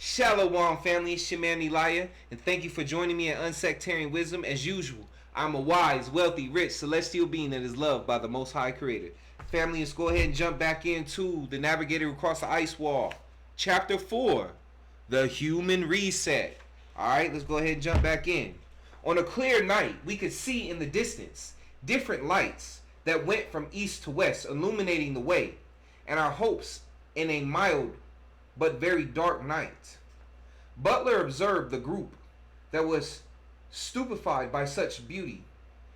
Shalom family, it's your man Elijah, and thank you for joining me at Unsectarian Wisdom. As usual, I'm a wise, wealthy, rich, celestial being that is loved by the Most High Creator. Family, let's go ahead and jump back into the Navigator Across the Ice Wall. Chapter 4, The Human Reset. Alright, let's go ahead and jump back in. On a clear night, we could see in the distance different lights that went from east to west, illuminating the way, and our hopes in a mild but very dark night. Butler observed the group that was stupefied by such beauty.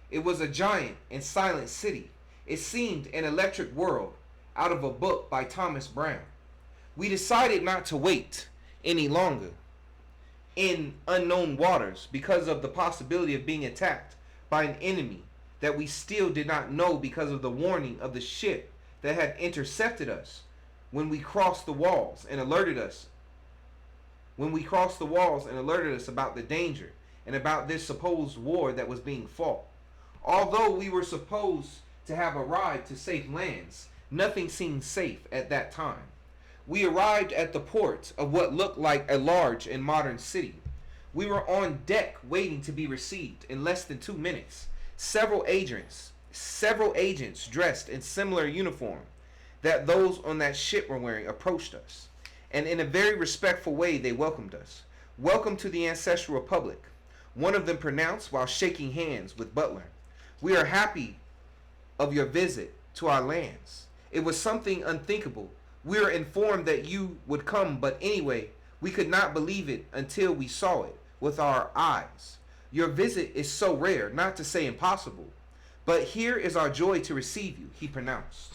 It was a giant and silent city. It seemed an electric world out of a book by Thomas Brown. We decided not to wait any longer in unknown waters because of the possibility of being attacked by an enemy that we still did not know because of the warning of the ship that had intercepted us when we crossed the walls and alerted us about the danger and about this supposed war that was being fought. Although we were supposed to have arrived to safe lands, nothing seemed safe at that time. We arrived at the port of what looked like a large and modern city. We were on deck waiting to be received in less than 2 minutes. Several agents dressed in similar uniform that those on that ship were wearing approached us, and in a very respectful way they welcomed us. "Welcome to the Ancestral Republic," one of them pronounced while shaking hands with Butler. "We are happy of your visit to our lands. It was something unthinkable. We were informed that you would come, but anyway, we could not believe it until we saw it with our eyes. Your visit is so rare, not to say impossible, but here is our joy to receive you," he pronounced.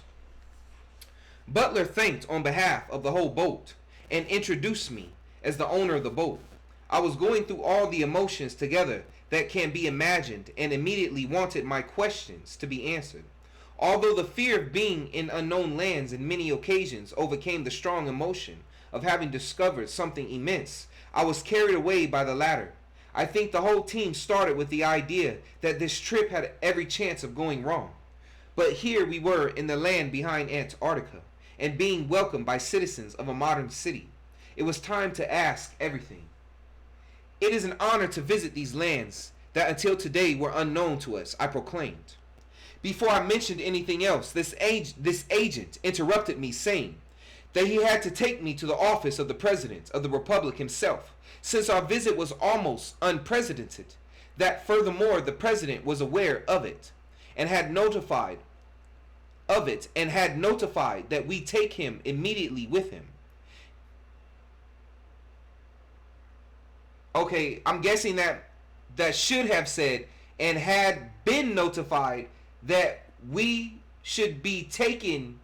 Butler thanked on behalf of the whole boat and introduced me as the owner of the boat. I was going through all the emotions together that can be imagined and immediately wanted my questions to be answered. Although the fear of being in unknown lands in many occasions overcame the strong emotion of having discovered something immense, I was carried away by the latter. I think the whole team started with the idea that this trip had every chance of going wrong. But here we were in the land behind Antarctica, and being welcomed by citizens of a modern city. It was time to ask everything. "It is an honor to visit these lands that until today were unknown to us," I proclaimed. Before I mentioned anything else, this agent interrupted me, saying that he had to take me to the office of the President of the Republic himself, since our visit was almost unprecedented, that furthermore the President was aware of it, and had notified that we take him immediately with him. Okay, I'm guessing that should have said, and had been notified that we should be taken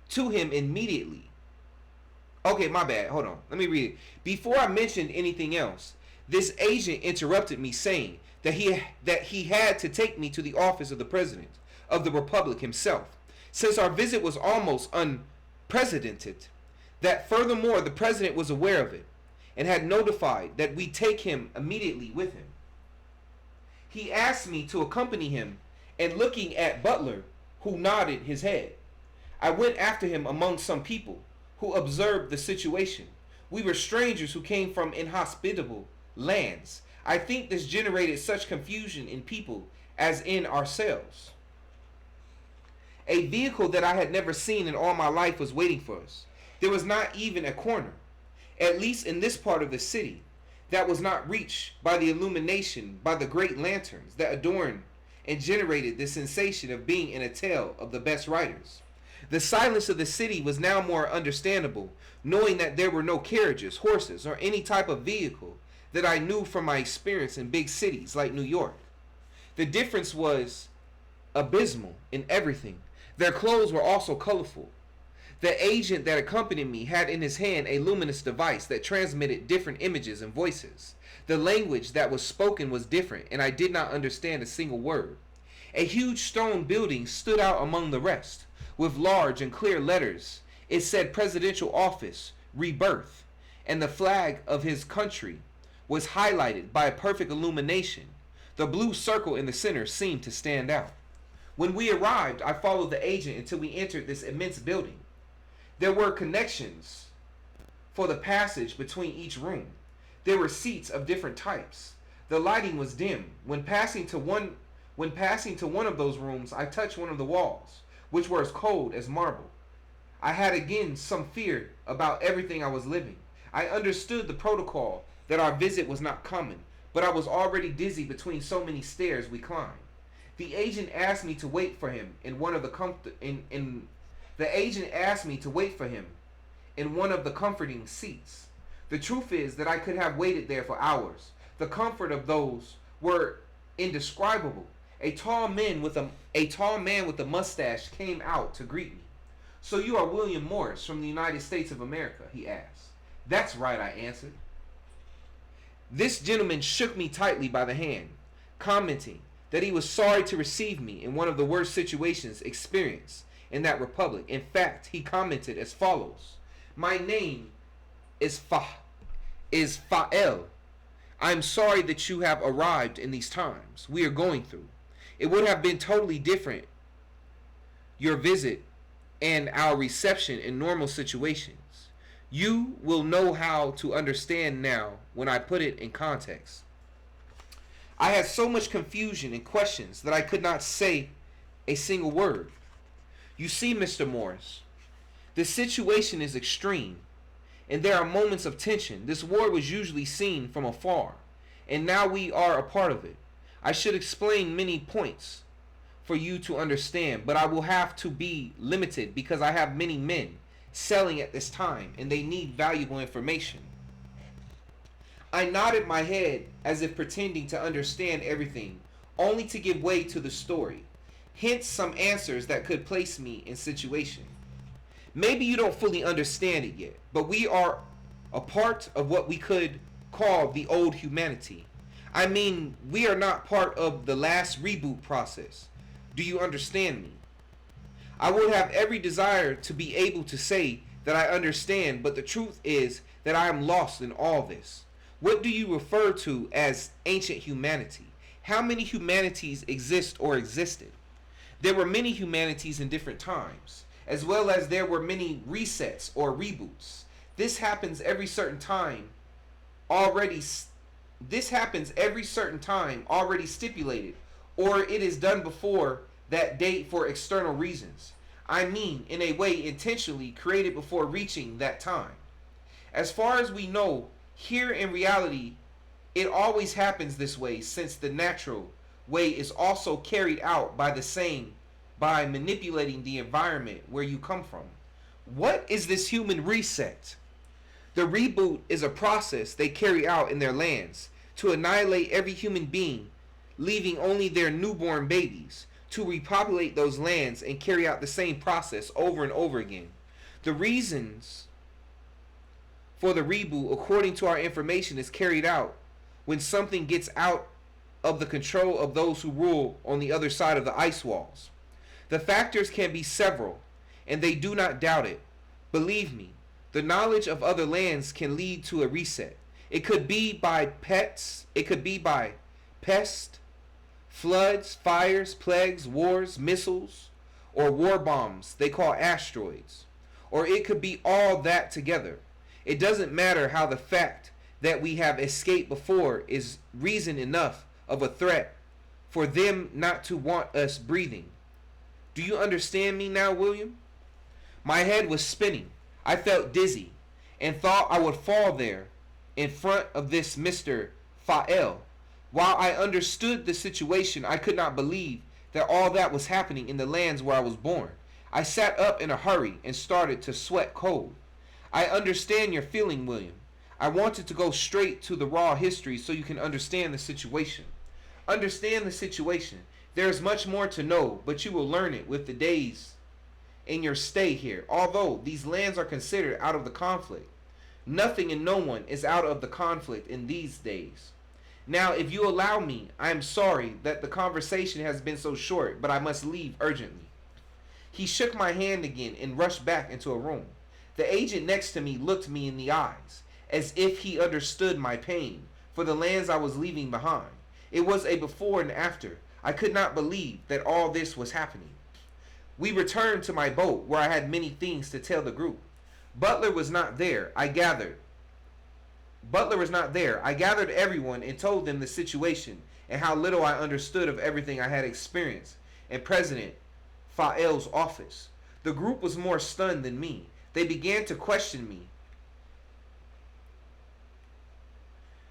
to him immediately. Okay, my bad. Hold on. Let me read it. Before I mentioned anything else, this agent interrupted me, saying that he had to take me to the office of the President of the Republic himself, since our visit was almost unprecedented, that furthermore the President was aware of it, and had notified that we take him immediately with him. He asked me to accompany him, and looking at Butler, who nodded his head, I went after him among some people who observed the situation. We were strangers who came from inhospitable lands. I think this generated such confusion in people as in ourselves. A vehicle that I had never seen in all my life was waiting for us. There was not even a corner, at least in this part of the city, that was not reached by the illumination by the great lanterns that adorned and generated the sensation of being in a tale of the best writers. The silence of the city was now more understandable, knowing that there were no carriages, horses, or any type of vehicle that I knew from my experience in big cities like New York. The difference was abysmal in everything. Their clothes were also colorful. The agent that accompanied me had in his hand a luminous device that transmitted different images and voices. The language that was spoken was different, and I did not understand a single word. A huge stone building stood out among the rest. With large and clear letters, it said Presidential Office, Rebirth, and the flag of his country was highlighted by a perfect illumination. The blue circle in the center seemed to stand out. When we arrived, I followed the agent until we entered this immense building. There were connections for the passage between each room. There were seats of different types. The lighting was dim. When passing to one of those rooms, I touched one of the walls, which were as cold as marble. I had again some fear about everything I was living. I understood the protocol that our visit was not common, but I was already dizzy between so many stairs we climbed. The agent asked me to wait for him in one of the comforting seats. The truth is that I could have waited there for hours. The comfort of those were indescribable. A tall man with a mustache came out to greet me. "So you are William Morris from the United States of America?" he asked. "That's right," I answered. This gentleman shook me tightly by the hand, commenting that he was sorry to receive me in one of the worst situations experienced in that republic. In fact, he commented as follows: "My name is Fael. I am sorry that you have arrived in these times we are going through. It would have been totally different, your visit and our reception in normal situations. You will know how to understand now when I put it in context." I had so much confusion and questions that I could not say a single word. "You see, Mr. Morris, the situation is extreme, and there are moments of tension. This war was usually seen from afar, and now we are a part of it. I should explain many points for you to understand, but I will have to be limited because I have many men selling at this time, and they need valuable information." I nodded my head as if pretending to understand everything, only to give way to the story, hence some answers that could place me in situation. "Maybe you don't fully understand it yet, but we are a part of what we could call the old humanity. I mean, we are not part of the last reboot process. Do you understand me? I would have every desire to be able to say that I understand, but the truth is that I am lost in all this. What do you refer to as ancient humanity? How many humanities exist or existed? There were many humanities in different times, as well as there were many resets or reboots. This happens every certain time already stipulated, or it is done before that date for external reasons. I mean, in a way intentionally created before reaching that time. As far as we know, here in reality, it always happens this way, since the natural way is also carried out by manipulating the environment where you come from. What is this human reset? The reboot is a process they carry out in their lands to annihilate every human being, leaving only their newborn babies, to repopulate those lands and carry out the same process over and over again. The reasons for the reboot, according to our information, is carried out when something gets out of the control of those who rule on the other side of the ice walls. The factors can be several, and they do not doubt it. Believe me, the knowledge of other lands can lead to a reset. It could be by pests, floods, fires, plagues, wars, missiles, or war bombs they call asteroids. Or it could be all that together. It doesn't matter how. The fact that we have escaped before is reason enough of a threat for them not to want us breathing. Do you understand me now, William? My head was spinning. I felt dizzy and thought I would fall there in front of this Mr. Fael. While I understood the situation, I could not believe that all that was happening in the lands where I was born. I sat up in a hurry and started to sweat cold. I understand your feeling, William. I wanted to go straight to the raw history so you can understand the situation. Understand the situation. There is much more to know, but you will learn it with the days in your stay here. Although these lands are considered out of the conflict, nothing and no one is out of the conflict in these days. Now, if you allow me, I am sorry that the conversation has been so short, but I must leave urgently." He shook my hand again and rushed back into a room. The agent next to me looked me in the eyes, as if he understood my pain for the lands I was leaving behind. It was a before and after. I could not believe that all this was happening. We returned to my boat, where I had many things to tell the group. Butler was not there. Butler was not there. I gathered everyone and told them the situation and how little I understood of everything I had experienced in President Fael's office. The group was more stunned than me. They began to question me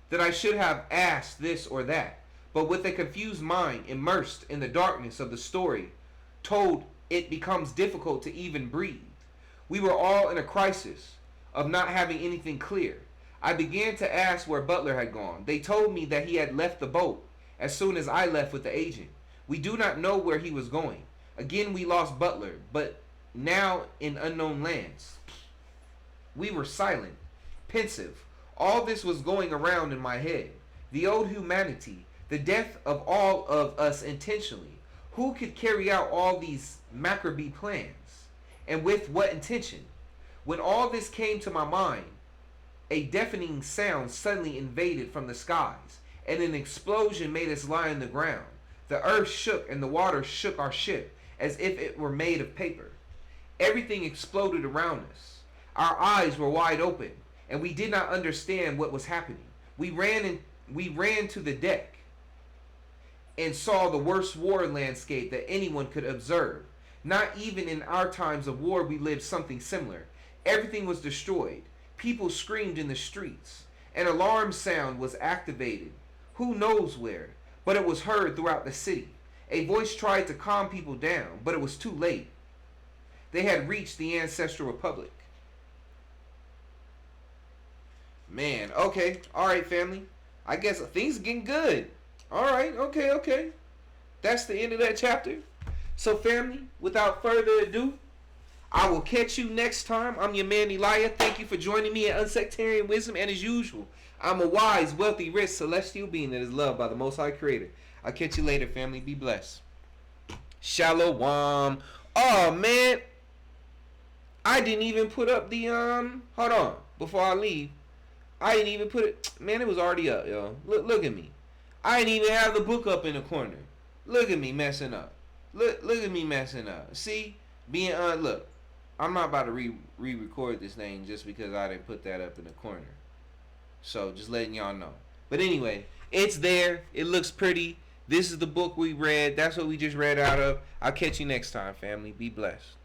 that I should have asked this or that, but with a confused mind immersed in the darkness of the story told, it becomes difficult to even breathe. We were all in a crisis of not having anything clear. I began to ask where Butler had gone. They told me that he had left the boat as soon as I left with the agent. We do not know where he was going. Again, we lost Butler, but now in unknown lands. We were silent, pensive. All this was going around in my head. The old humanity, the death of all of us intentionally. Who could carry out all these macabre plans? And with what intention? When all this came to my mind, a deafening sound suddenly invaded from the skies, and an explosion made us lie on the ground. The earth shook and the water shook our ship as if it were made of paper. Everything exploded around us. Our eyes were wide open, and we did not understand what was happening. We ran to the deck and saw the worst war landscape that anyone could observe. Not even in our times of war we lived something similar. Everything was destroyed. People screamed in the streets. An alarm sound was activated. Who knows where? But it was heard throughout the city. A voice tried to calm people down, but it was too late. They had reached the Ancestral Republic. Man, okay. Alright, family. I guess things are getting good. Alright, okay. That's the end of that chapter. So, family, without further ado, I will catch you next time. I'm your man, Elijah. Thank you for joining me at Unsectarian Wisdom. And as usual, I'm a wise, wealthy, rich, celestial being that is loved by the Most High Creator. I'll catch you later, family. Be blessed. Shalom. Oh, man. I didn't even put up the, hold on. Before I leave, I didn't even put it. Man, it was already up, yo. Look at me. I didn't even have the book up in the corner. Look at me messing up. Look at me messing up. See? Being, look. I'm not about to re-record this thing just because I didn't put that up in the corner. So, just letting y'all know. But anyway, it's there. It looks pretty. This is the book we read. That's what we just read out of. I'll catch you next time, family. Be blessed.